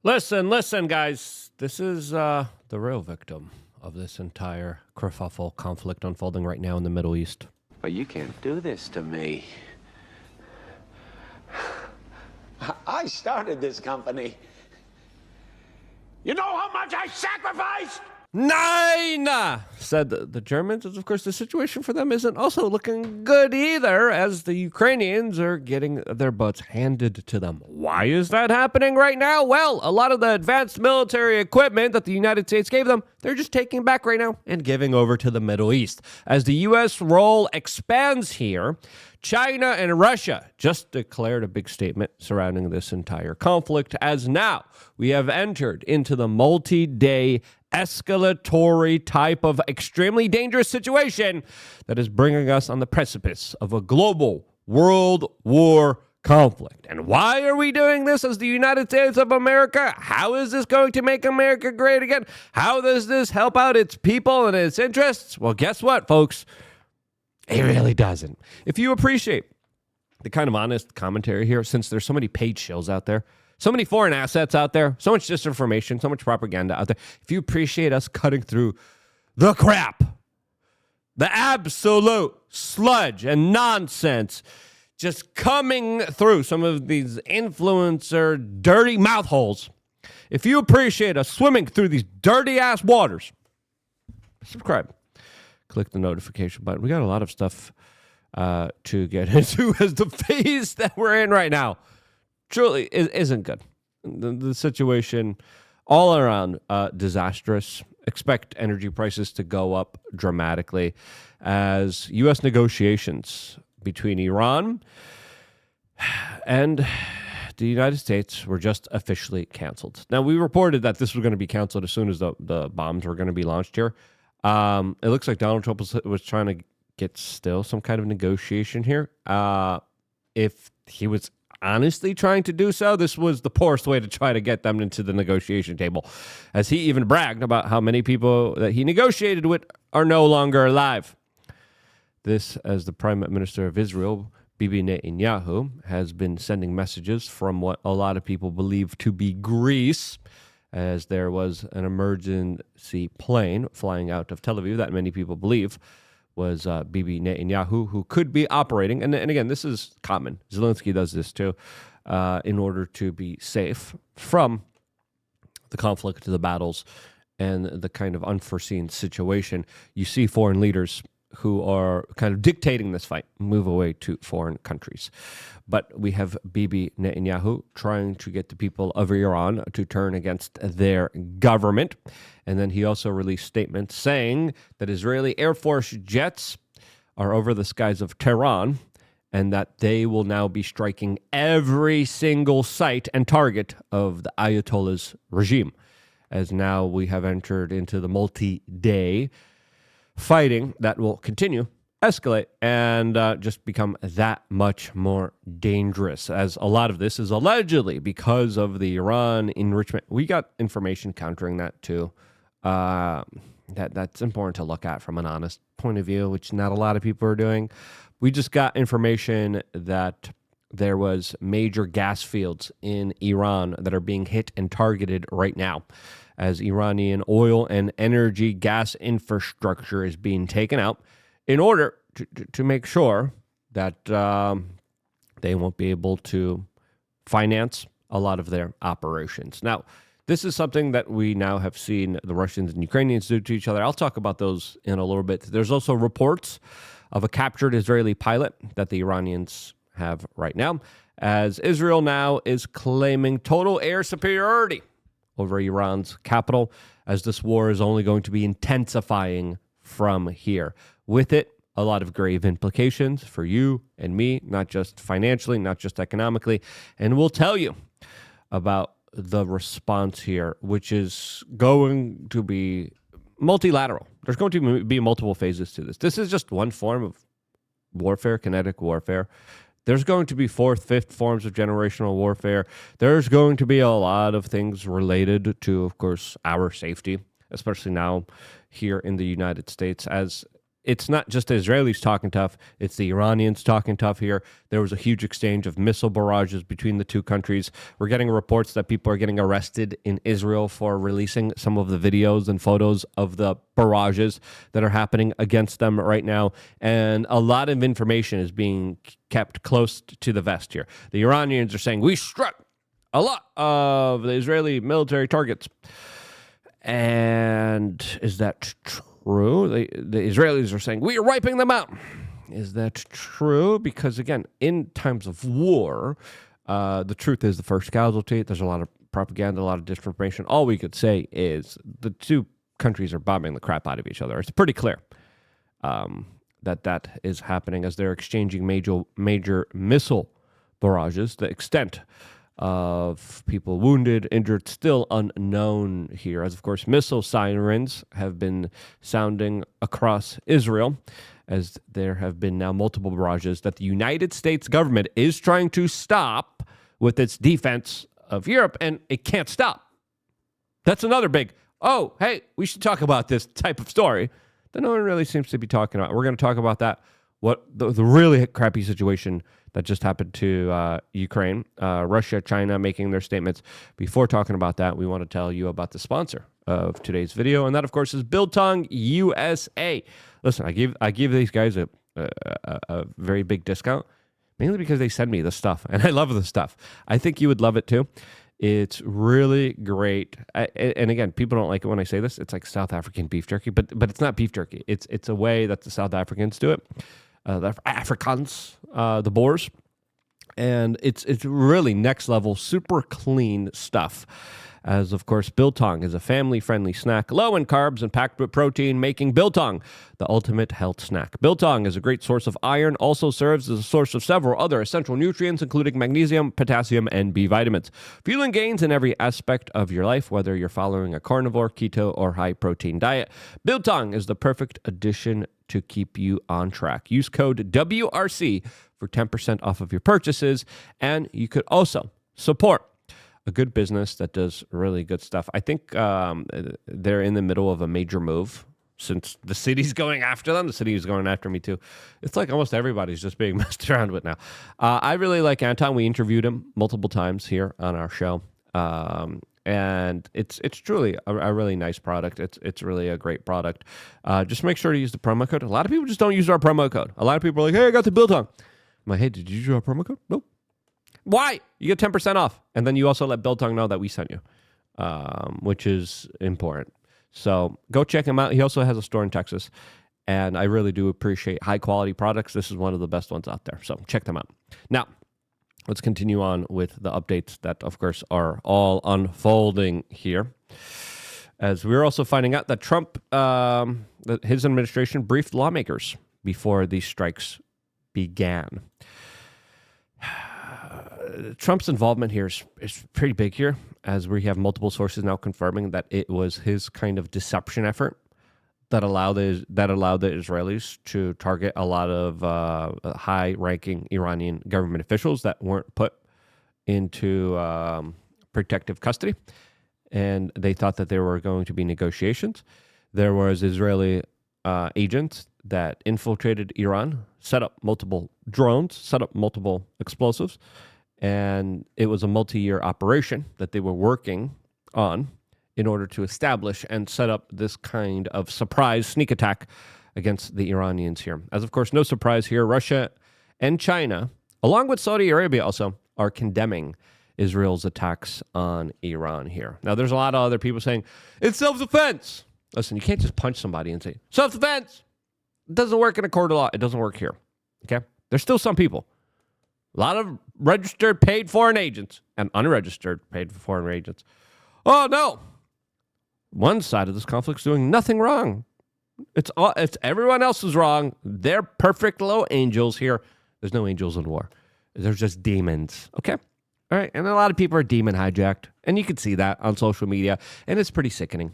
Listen, guys. This is the real victim of this entire kerfuffle conflict unfolding right now in the Middle East. But you can't do this to me. I started this company. You know how much I sacrificed? Nine, said the Germans. Of course, the situation for them isn't also looking good either, as the Ukrainians are getting their butts handed to them. Why is that happening right now? Well, a lot of the advanced military equipment that the United States gave them, they're just taking back right now and giving over to the Middle East. As the U.S. role expands here, China and Russia just declared a big statement surrounding this entire conflict, as now we have entered into the multi-day escalatory type of extremely dangerous situation that is bringing us on the precipice of a global world war conflict. And why are we doing this as the United States of America? How is this going to make America great again? How does this help out its people and its interests? Well, guess what, folks? It really doesn't. If you appreciate the kind of honest commentary here, since there's so many paid shills out there, so many foreign assets out there, so much disinformation, so much propaganda out there. If you appreciate us cutting through the crap, the absolute sludge and nonsense, just coming through some of these influencer dirty mouth holes, if you appreciate us swimming through these dirty ass waters, subscribe. Click the notification button. We got a lot of stuff to get into as the phase that we're in right now truly isn't good. The situation all around disastrous. Expect energy prices to go up dramatically as U.S. negotiations between Iran and the United States were just officially canceled. Now, we reported that this was going to be canceled as soon as the bombs were going to be launched here. It looks like Donald Trump was trying to get still some kind of negotiation here. If he was honestly trying to do so, this was the poorest way to try to get them into the negotiation table, as he even bragged about how many people that he negotiated with are no longer alive. This, as the Prime Minister of Israel, Bibi Netanyahu, has been sending messages from what a lot of people believe to be Greece, as there was an emergency plane flying out of Tel Aviv that many people believe was Bibi Netanyahu, who could be operating. And again, this is common. Zelensky does this too, in order to be safe from the conflict, the battles, and the kind of unforeseen situation. You see foreign leaders who are kind of dictating this fight move away to foreign countries. But we have Bibi Netanyahu trying to get the people of Iran to turn against their government. And then he also released statements saying that Israeli Air Force jets are over the skies of Tehran and that they will now be striking every single site and target of the Ayatollah's regime, as now we have entered into the multi-day fighting that will continue, escalate, and just become that much more dangerous, as a lot of this is allegedly because of the Iran enrichment. We got information countering that too. That's important to look at from an honest point of view, which not a lot of people are doing. We just got information that there was major gas fields in Iran that are being hit and targeted right now, as Iranian oil and energy gas infrastructure is being taken out in order to make sure that they won't be able to finance a lot of their operations. Now, this is something that we now have seen the Russians and Ukrainians do to each other. I'll talk about those in a little bit. There's also reports of a captured Israeli pilot that the Iranians have right now, as Israel now is claiming total air superiority over Iran's capital, as this war is only going to be intensifying from here. With it, a lot of grave implications for you and me, not just financially, not just economically. And we'll tell you about the response here, which is going to be multilateral. There's going to be multiple phases to this. This is just one form of warfare, kinetic warfare. There's going to be fourth, fifth forms of generational warfare. There's going to be a lot of things related to, of course, our safety, especially now here in the United States, as it's not just the Israelis talking tough, it's the Iranians talking tough here. There was a huge exchange of missile barrages between the two countries. We're getting reports that people are getting arrested in Israel for releasing some of the videos and photos of the barrages that are happening against them right now. And a lot of information is being kept close to the vest here. The Iranians are saying, we struck a lot of the Israeli military targets. And is that true? The Israelis are saying, we are wiping them out. Is that true? Because, again, in times of war, the truth is the first casualty. There's a lot of propaganda, a lot of disinformation. All we could say is the two countries are bombing the crap out of each other. It's pretty clear that is happening as they're exchanging major missile barrages. The extent of people wounded, injured, still unknown here. As, of course, missile sirens have been sounding across Israel, as there have been now multiple barrages that the United States government is trying to stop with its defense of Europe, and it can't stop. That's another big, oh, hey, we should talk about this type of story that no one really seems to be talking about. We're going to talk about that, what the really crappy situation that just happened to Ukraine, Russia, China making their statements. Before talking about that, we want to tell you about the sponsor of today's video, and that, of course, is Biltong USA. Listen, I give these guys a very big discount, mainly because they send me the stuff, and I love the stuff. I think you would love it too. It's really great. And again, people don't like it when I say this. It's like South African beef jerky, but it's not beef jerky. It's a way that the South Africans do it. The Afrikaans, the Boers, and it's really next level, super clean stuff. As, of course, Biltong is a family-friendly snack, low in carbs and packed with protein, making Biltong the ultimate health snack. Biltong is a great source of iron, also serves as a source of several other essential nutrients, including magnesium, potassium, and B vitamins. Fueling gains in every aspect of your life, whether you're following a carnivore, keto, or high-protein diet. Biltong is the perfect addition to keep you on track. Use code WRC for 10% off of your purchases, and you could also support a good business that does really good stuff. I think they're in the middle of a major move since the city's going after them. The city is going after me too. It's like almost everybody's just being messed around with now. I really like Anton. We interviewed him multiple times here on our show. And it's truly a really nice product. It's really a great product. Just make sure to use the promo code. A lot of people just don't use our promo code. A lot of people are like, hey, I got the Biltong. I'm like, hey, did you use our promo code? Nope. Why? You get 10% off. And then you also let Biltong know that we sent you, which is important. So go check him out. He also has a store in Texas. And I really do appreciate high-quality products. This is one of the best ones out there. So check them out. Now, let's continue on with the updates that, of course, are all unfolding here. As we're also finding out that Trump, that his administration briefed lawmakers before these strikes began. Trump's involvement here is pretty big here, as we have multiple sources now confirming that it was his kind of deception effort that allowed the Israelis to target a lot of high-ranking Iranian government officials that weren't put into protective custody, and they thought that there were going to be negotiations. There was Israeli agents that infiltrated Iran, set up multiple drones, set up multiple explosives, and it was a multi-year operation that they were working on in order to establish and set up this kind of surprise sneak attack against the Iranians here. As, of course, no surprise here, Russia and China, along with Saudi Arabia also, are condemning Israel's attacks on Iran here. Now, there's a lot of other people saying, it's self-defense. Listen, you can't just punch somebody and say, self-defense. It doesn't work in a court of law. It doesn't work here. Okay? There's still some people. A lot of registered paid foreign agents and unregistered paid foreign agents. Oh, no. One side of this conflict is doing nothing wrong. It's everyone else is wrong. They're perfect little angels here. There's no angels in war. There's just demons. Okay? All right. And a lot of people are demon hijacked. And you can see that on social media. And it's pretty sickening.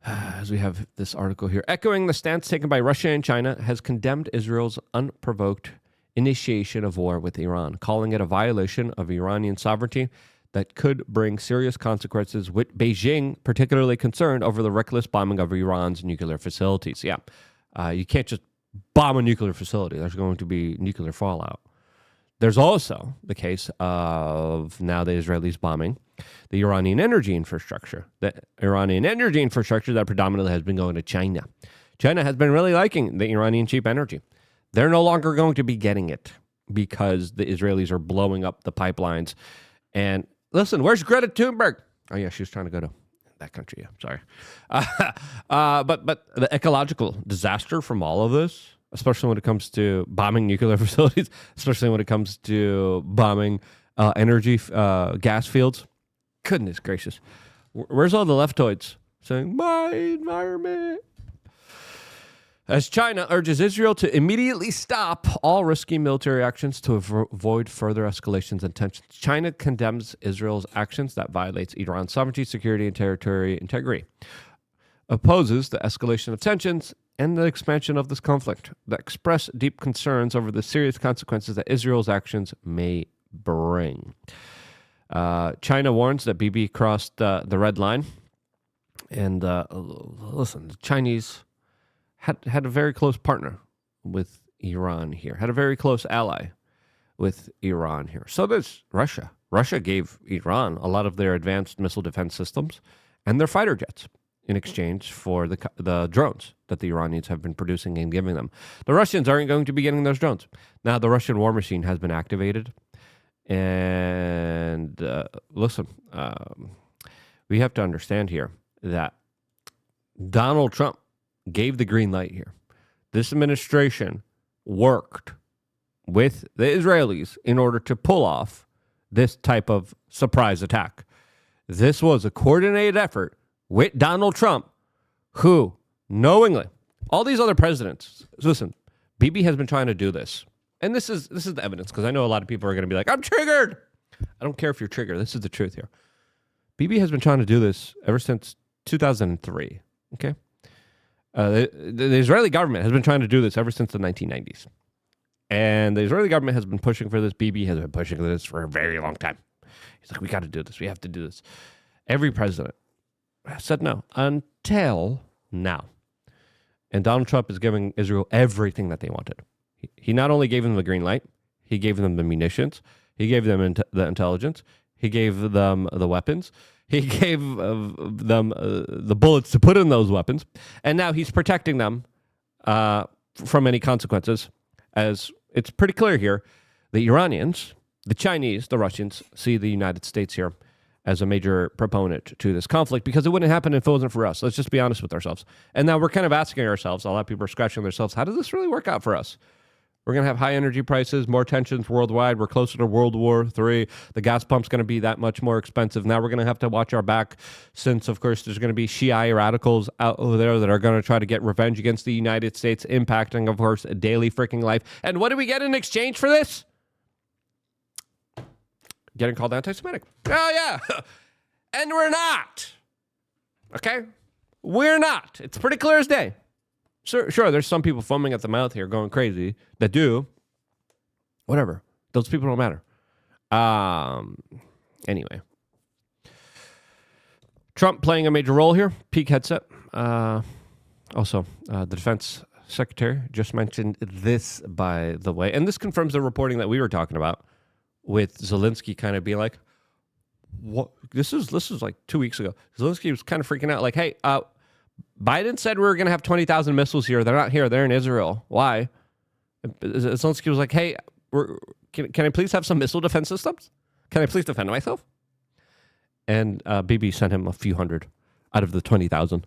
As we have this article here, echoing the stance taken by Russia and China, has condemned Israel's unprovoked initiation of war with Iran, calling it a violation of Iranian sovereignty that could bring serious consequences, with Beijing particularly concerned over the reckless bombing of Iran's nuclear facilities. Yeah, You can't just bomb a nuclear facility. There's going to be nuclear fallout. There's also the case of now the Israelis bombing the Iranian energy infrastructure. The Iranian energy infrastructure that predominantly has been going to China. China has been really liking the Iranian cheap energy. They're no longer going to be getting it because the Israelis are blowing up the pipelines. And listen, where's Greta Thunberg? Oh, yeah, she was trying to go to that country. Yeah, sorry. But the ecological disaster from all of this, especially when it comes to bombing nuclear facilities, especially when it comes to bombing energy gas fields, goodness gracious. Where's all the leftoids saying, my environment? As China urges Israel to immediately stop all risky military actions to avoid further escalations and tensions. China condemns Israel's actions that violates Iran's sovereignty, security, and territorial integrity. Opposes the escalation of tensions and the expansion of this conflict. That express deep concerns over the serious consequences that Israel's actions may bring. China warns that Bibi crossed the red line. And listen, the Chinese had a very close partner with Iran here, had a very close ally with Iran here. So does Russia. Russia gave Iran a lot of their advanced missile defense systems and their fighter jets in exchange for the drones that the Iranians have been producing and giving them. The Russians aren't going to be getting those drones. Now, the Russian war machine has been activated. And listen, we have to understand here that Donald Trump gave the green light here. This administration worked with the Israelis in order to pull off this type of surprise attack. This was a coordinated effort with Donald Trump, who knowingly, all these other presidents, listen, Bibi has been trying to do this. And this is the evidence, because I know a lot of people are going to be like, I'm triggered. I don't care if you're triggered. This is the truth here. Bibi has been trying to do this ever since 2003, okay? The Israeli government has been trying to do this ever since the 1990s. And the Israeli government has been pushing for this. Bibi has been pushing for this for a very long time. He's like, we got to do this. We have to do this. Every president said no until now. And Donald Trump is giving Israel everything that they wanted. He not only gave them the green light, he gave them the munitions, he gave them the intelligence, he gave them the weapons, he gave them the bullets to put in those weapons, and now he's protecting them from any consequences. As it's pretty clear here, the Iranians, the Chinese, the Russians see the United States here as a major proponent to this conflict, because it wouldn't happen if it wasn't for us. Let's just be honest with ourselves. And now we're kind of asking ourselves, a lot of people are scratching themselves, how does this really work out for us? We're going to have high energy prices, more tensions worldwide. We're closer to World War III. The gas pump's going to be that much more expensive. Now we're going to have to watch our back, since, of course, there's going to be Shiite radicals out there that are going to try to get revenge against the United States, impacting, of course, daily freaking life. And what do we get in exchange for this? Getting called anti-Semitic. Oh, yeah. And we're not. Okay? We're not. It's pretty clear as day. Sure, there's some people foaming at the mouth here going crazy that do. Whatever. Those people don't matter. Anyway. Trump playing a major role here. Peak headset. Also, the defense secretary just mentioned this, by the way. And this confirms the reporting that we were talking about, with Zelensky kind of being like, what? This is like 2 weeks ago. Zelensky was kind of freaking out, like, hey, Biden said we were going to have 20,000 missiles here. They're not here. They're in Israel. Why? Zelensky was like, hey, can I please have some missile defense systems? Can I please defend myself? And Bibi sent him a few hundred out of the 20,000.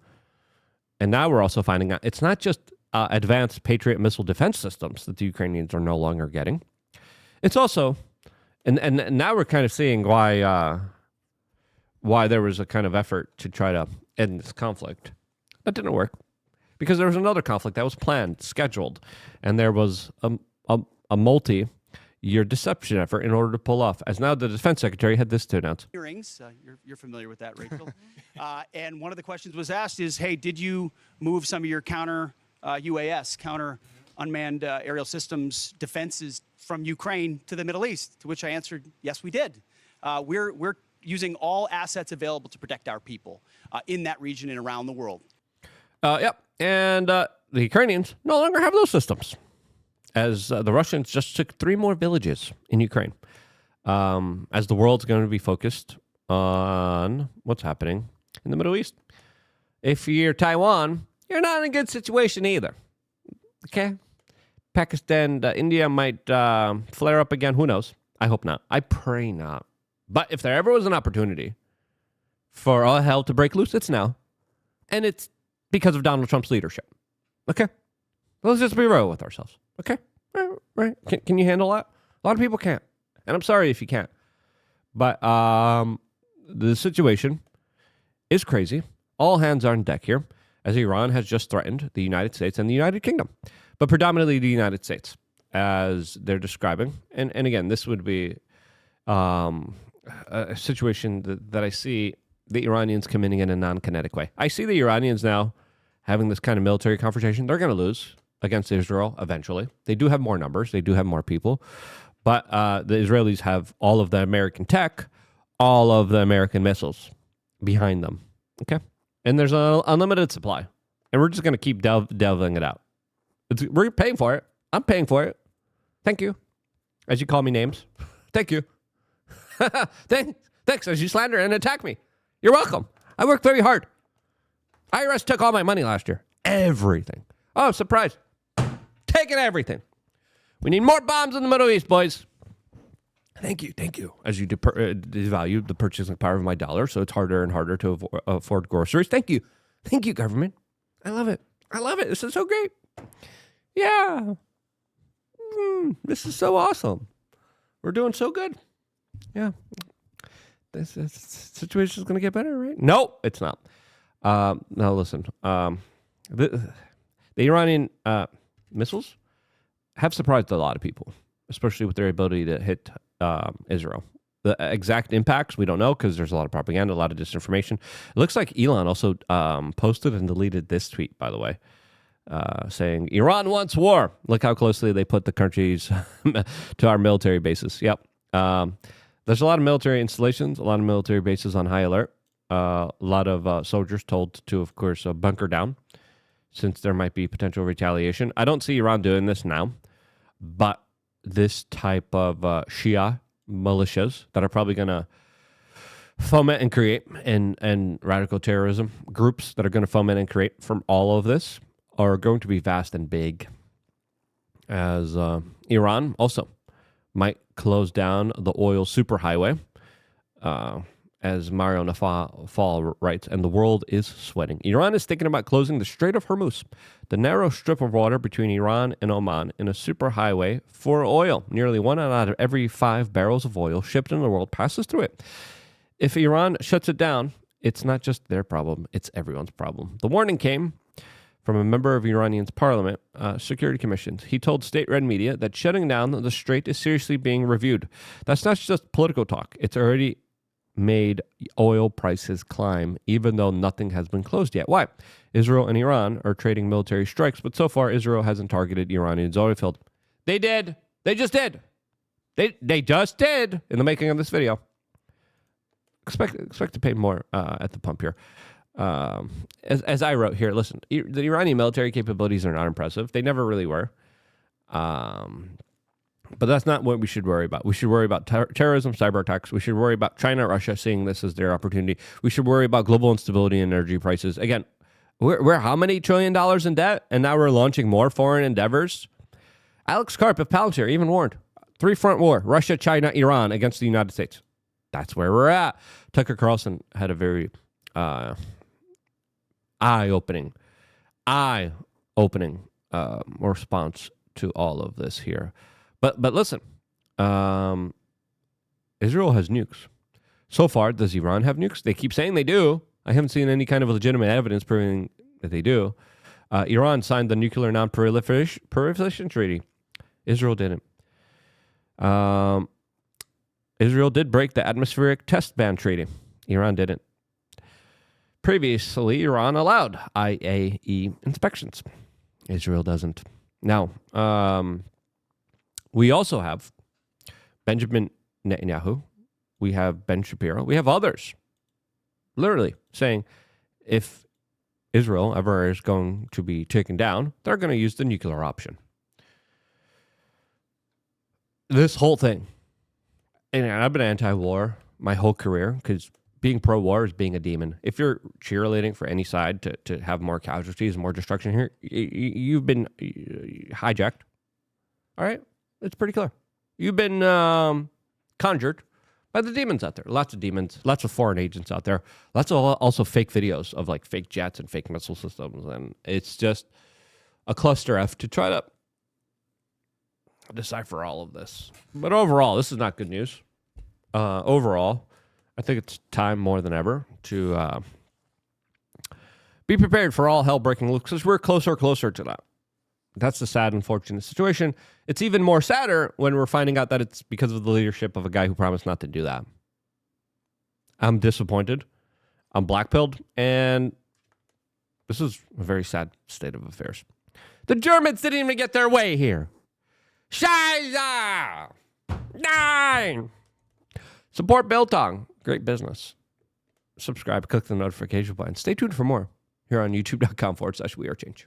And now we're also finding out it's not just advanced Patriot missile defense systems that the Ukrainians are no longer getting. It's also, and now we're kind of seeing why there was a kind of effort to try to end this conflict. That didn't work, because there was another conflict that was planned, scheduled, and there was a multi-year deception effort in order to pull off. As now the defense secretary had this to announce. Hearings, you're familiar with that, Rachel. And one of the questions was asked is, hey, did you move some of your counter UAS, counter unmanned aerial systems defenses from Ukraine to the Middle East? To which I answered, yes, we did. We're using all assets available to protect our people in that region and around the world. Yep. And the Ukrainians no longer have those systems, as the Russians just took 3 more villages in Ukraine. As the world's going to be focused on what's happening in the Middle East. If you're Taiwan, you're not in a good situation either. Okay? Pakistan, India might flare up again. Who knows? I hope not. I pray not. But if there ever was an opportunity for all hell to break loose, it's now. And it's because of Donald Trump's leadership. Okay? Let's just be real with ourselves. Okay? Right? Can you handle that? A lot of people can't. And I'm sorry if you can't. But the situation is crazy. All hands are on deck here, as Iran has just threatened the United States and the United Kingdom, but predominantly the United States, as they're describing. And again, this would be a situation that I see the Iranians committing in a non-kinetic way. I see the Iranians now having this kind of military confrontation. They're going to lose against Israel eventually. They do have more numbers. They do have more people. But the Israelis have all of the American tech, all of the American missiles behind them. Okay? And there's an unlimited supply. And we're just going to keep delving it out. We're paying for it. I'm paying for it. Thank you. As you call me names. Thank you. Thanks as you slander and attack me. You're welcome. I worked very hard. IRS took all my money last year. Everything. Oh, surprise. Taking everything. We need more bombs in the Middle East, boys. Thank you. As you devalue the purchasing power of my dollar, so it's harder and harder to afford groceries. Thank you, government. I love it. This is so great. Yeah. This is so awesome. We're doing so good. Yeah. This situation is going to get better, right? No, it's not. Now, listen. The Iranian missiles have surprised a lot of people, especially with their ability to hit Israel. The exact impacts, we don't know because there's a lot of propaganda, a lot of disinformation. It looks like Elon also posted and deleted this tweet, by the way, saying, Iran wants war. Look how closely they put the countries to our military bases. Yep. There's a lot of military installations, a lot of military bases on high alert, a lot of soldiers told to, of course, bunker down since there might be potential retaliation. I don't see Iran doing this now, but this type of Shia militias that are probably going to foment and create and radical terrorism groups that are going to foment and create from all of this are going to be vast and big, as Iran also might close down the oil superhighway, as Mario Nafal writes, and the world is sweating. Iran is thinking about closing the Strait of Hormuz, the narrow strip of water between Iran and Oman, in a superhighway for oil. Nearly 1 out of every 5 barrels of oil shipped in the world passes through it. If Iran shuts it down, it's not just their problem, it's everyone's problem. The warning came from a member of Iranian's parliament, security commissions. He told state-run media that shutting down the strait is seriously being reviewed. That's not just political talk. It's already made oil prices climb, even though nothing has been closed yet. Why? Israel and Iran are trading military strikes, but so far Israel hasn't targeted Iranian's oil field. They did. They just did. They just did in the making of this video. Expect to pay more at the pump here. As I wrote here, listen, the Iranian military capabilities are not impressive. They never really were. But that's not what we should worry about. We should worry about terrorism, cyber attacks. We should worry about China, Russia seeing this as their opportunity. We should worry about global instability and energy prices. Again, we're how many $1 trillion in debt? And now we're launching more foreign endeavors? Alex Karp of Palantir even warned, 3-front war, Russia, China, Iran against the United States. That's where we're at. Tucker Carlson had a very eye-opening response to all of this here. But listen, Israel has nukes. So far, does Iran have nukes? They keep saying they do. I haven't seen any kind of legitimate evidence proving that they do. Iran signed the Nuclear Non-Proliferation Treaty. Israel didn't. Israel did break the Atmospheric Test Ban Treaty. Iran didn't. Previously, Iran allowed IAE inspections. Israel doesn't. Now, we also have Benjamin Netanyahu. We have Ben Shapiro. We have others literally saying if Israel ever is going to be taken down, they're going to use the nuclear option. This whole thing, and I've been anti-war my whole career because being pro-war is being a demon. If you're cheerleading for any side to have more casualties and more destruction here, you've been hijacked. All right? It's pretty clear. You've been conjured by the demons out there. Lots of demons, lots of foreign agents out there. Lots of also fake videos of like fake jets and fake missile systems. And it's just a cluster F to try to decipher all of this. But overall, this is not good news. Overall, I think it's time more than ever to be prepared for all hell breaking loose because we're closer and closer to that. That's the sad, unfortunate situation. It's even more sadder when we're finding out that it's because of the leadership of a guy who promised not to do that. I'm disappointed. I'm blackpilled. And this is a very sad state of affairs. The Germans didn't even get their way here. Scheiße! 9! Support Biltong. Great business. Subscribe, click the notification button. Stay tuned for more here on youtube.com/wearechange.